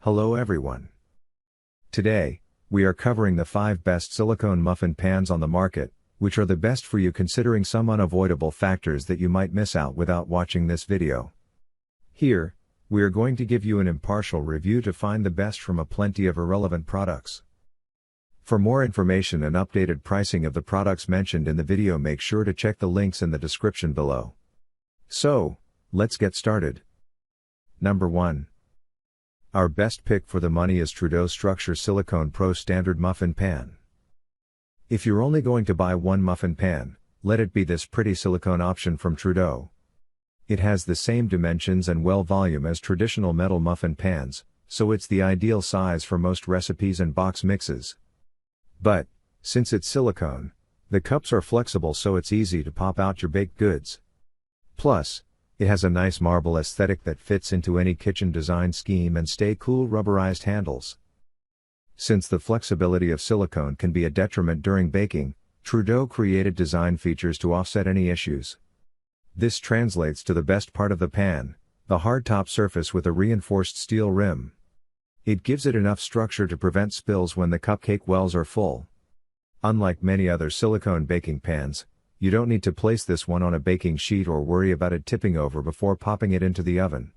Hello everyone. Today, we are covering the 5 best silicone muffin pans on the market, which are the best for you considering some unavoidable factors that you might miss out without watching this video. Here, we are going to give you an impartial review to find the best from a plenty of irrelevant products. For more information and updated pricing of the products mentioned in the video, make sure to check the links in the description below. So, let's get started. Number 1. Our best pick for the money is Trudeau Structure Silicone Pro Standard Muffin Pan. If you're only going to buy one muffin pan, let it be this pretty silicone option from Trudeau. It has the same dimensions and volume as traditional metal muffin pans, so it's the ideal size for most recipes and box mixes. But, since it's silicone, the cups are flexible so it's easy to pop out your baked goods. Plus, it has a nice marble aesthetic that fits into any kitchen design scheme and stay cool rubberized handles. Since the flexibility of silicone can be a detriment during baking, Trudeau created design features to offset any issues. This translates to the best part of the pan, the hard top surface with a reinforced steel rim. It gives it enough structure to prevent spills when the cupcake wells are full. Unlike many other silicone baking pans, you don't need to place this one on a baking sheet or worry about it tipping over before popping it into the oven.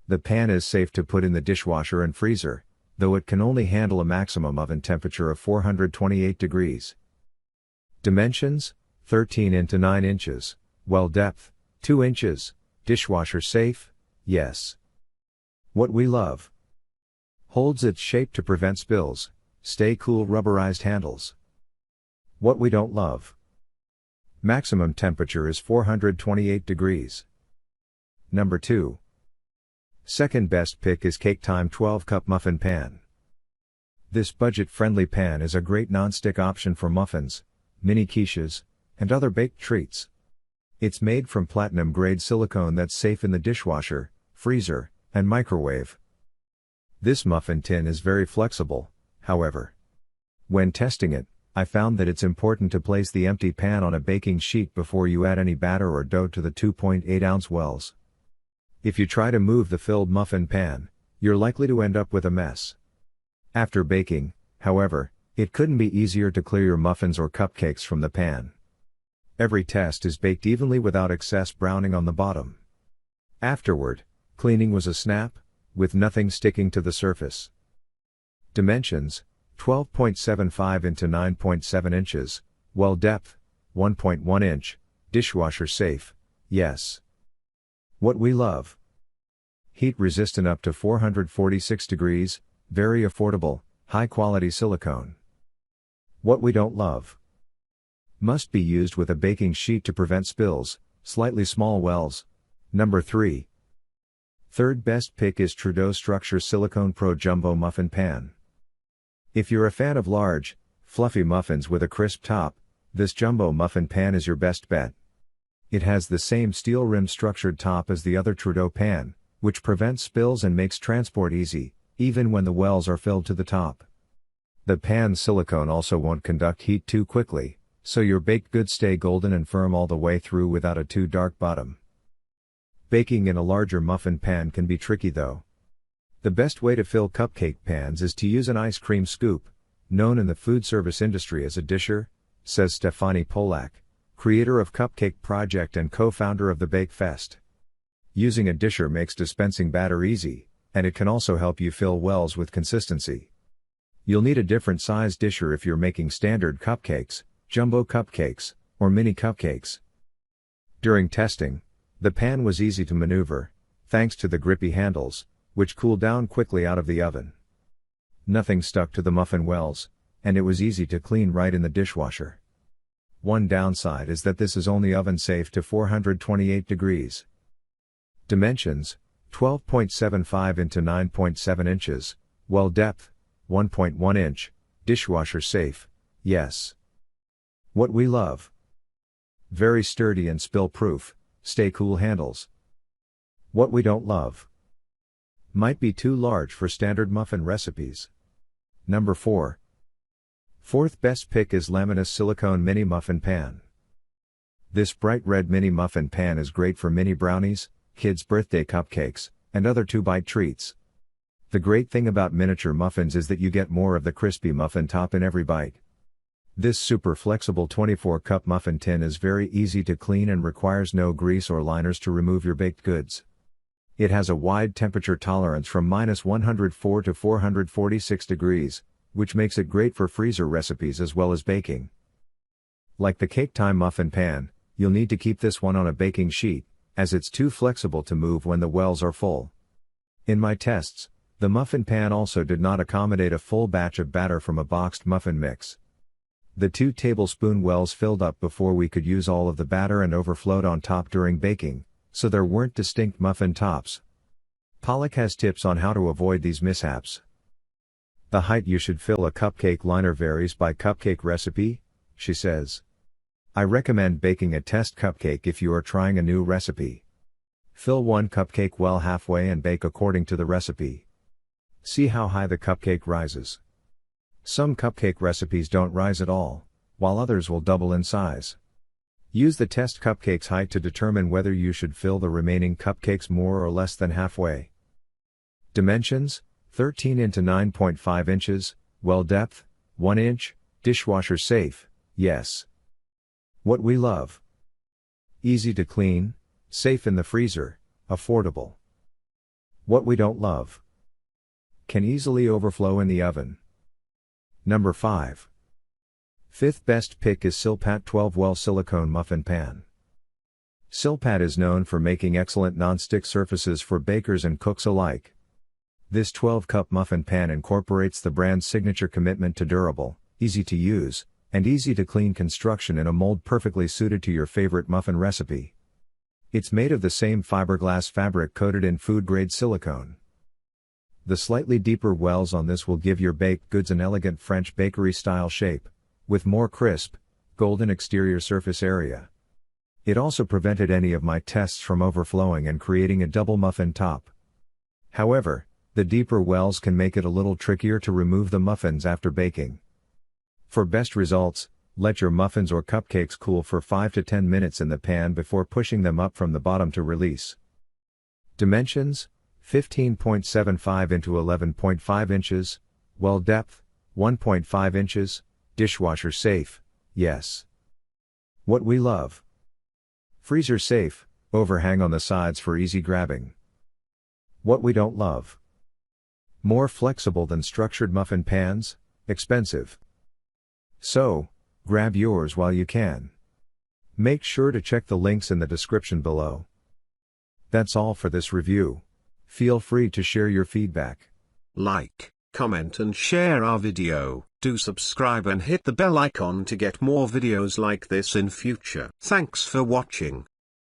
The pan is safe to put in the dishwasher and freezer, though it can only handle a maximum oven temperature of 428 degrees. Dimensions: 13 into 9 inches, well depth, 2 inches, dishwasher safe, yes. What we love: holds its shape to prevent spills, stay cool rubberized handles. What we don't love: maximum temperature is 428 degrees. Number 2. Second best pick is CakeTime 12 Cup Muffin Pan. This budget-friendly pan is a great non-stick option for muffins, mini quiches, and other baked treats. It's made from platinum-grade silicone that's safe in the dishwasher, freezer, and microwave. This muffin tin is very flexible, however. When testing it, I found that it's important to place the empty pan on a baking sheet before you add any batter or dough to the 2.8-ounce wells. If you try to move the filled muffin pan, you're likely to end up with a mess. After baking, however, it couldn't be easier to clear your muffins or cupcakes from the pan. Every test is baked evenly without excess browning on the bottom. Afterward, cleaning was a snap, with nothing sticking to the surface. Dimensions: 12.75 into 9.7 inches, well depth, 1.1 inch, dishwasher safe, yes. What we love: heat resistant up to 446 degrees, very affordable, high quality silicone. What we don't love: must be used with a baking sheet to prevent spills, slightly small wells. Number 3. Third best pick is Trudeau Structure Silicone Pro Jumbo Muffin Pan. If you're a fan of large, fluffy muffins with a crisp top, this jumbo muffin pan is your best bet. It has the same steel rim structured top as the other Trudeau pan, which prevents spills and makes transport easy, even when the wells are filled to the top. The pan's silicone also won't conduct heat too quickly, so your baked goods stay golden and firm all the way through without a too dark bottom. Baking in a larger muffin pan can be tricky though. The best way to fill cupcake pans is to use an ice cream scoop, known in the food service industry as a disher, says Stefani Polak, creator of Cupcake Project and co-founder of the Bake Fest. Using a disher makes dispensing batter easy, and it can also help you fill wells with consistency. You'll need a different size disher if you're making standard cupcakes, jumbo cupcakes, or mini cupcakes. During testing, the pan was easy to maneuver, thanks to the grippy handles, which cooled down quickly out of the oven. Nothing stuck to the muffin wells, and it was easy to clean right in the dishwasher. One downside is that this is only oven safe to 428 degrees. Dimensions: 12.75 into 9.7 inches, well depth, 1.1 inch, dishwasher safe, yes. What we love: very sturdy and spill proof, stay cool handles. What we don't love: might be too large for standard muffin recipes. Number 4. Fourth best pick is Laminas Silicone Mini Muffin Pan. This bright red mini muffin pan is great for mini brownies, kids' birthday cupcakes, and other 2-bite treats. The great thing about miniature muffins is that you get more of the crispy muffin top in every bite. This super flexible 24-cup muffin tin is very easy to clean and requires no grease or liners to remove your baked goods. It has a wide temperature tolerance from -104 to 446 degrees, which makes it great for freezer recipes as well as baking. Like the CakeTime muffin pan, you'll need to keep this one on a baking sheet, as it's too flexible to move when the wells are full. In my tests, the muffin pan also did not accommodate a full batch of batter from a boxed muffin mix. The 2 tablespoon wells filled up before we could use all of the batter and overflowed on top during baking, so there weren't distinct muffin tops. Pollock has tips on how to avoid these mishaps. The height you should fill a cupcake liner varies by cupcake recipe, she says. I recommend baking a test cupcake if you are trying a new recipe. Fill one cupcake well halfway and bake according to the recipe. See how high the cupcake rises. Some cupcake recipes don't rise at all, while others will double in size. Use the test cupcake's height to determine whether you should fill the remaining cupcakes more or less than halfway. Dimensions: 13 into 9.5 inches, well depth, 1 inch, dishwasher safe, yes. What we love: easy to clean, safe in the freezer, affordable. What we don't love: can easily overflow in the oven. Number 5. Fifth best pick is Silpat 12-well Silicone Muffin Pan. Silpat is known for making excellent non-stick surfaces for bakers and cooks alike. This 12-cup muffin pan incorporates the brand's signature commitment to durable, easy to use, and easy to clean construction in a mold perfectly suited to your favorite muffin recipe. It's made of the same fiberglass fabric coated in food-grade silicone. The slightly deeper wells on this will give your baked goods an elegant French bakery-style shape, with more crisp, golden exterior surface area. It also prevented any of my tests from overflowing and creating a double muffin top. However, the deeper wells can make it a little trickier to remove the muffins after baking. For best results, let your muffins or cupcakes cool for 5 to 10 minutes in the pan before pushing them up from the bottom to release. Dimensions: 15.75 into 11.5 inches, well depth, 1.5 inches, dishwasher safe, yes. What we love: freezer safe, overhang on the sides for easy grabbing. What we don't love: more flexible than structured muffin pans, expensive. So, grab yours while you can. Make sure to check the links in the description below. That's all for this review. Feel free to share your feedback. Like, comment and share our video. Do subscribe and hit the bell icon to get more videos like this in future. Thanks for watching.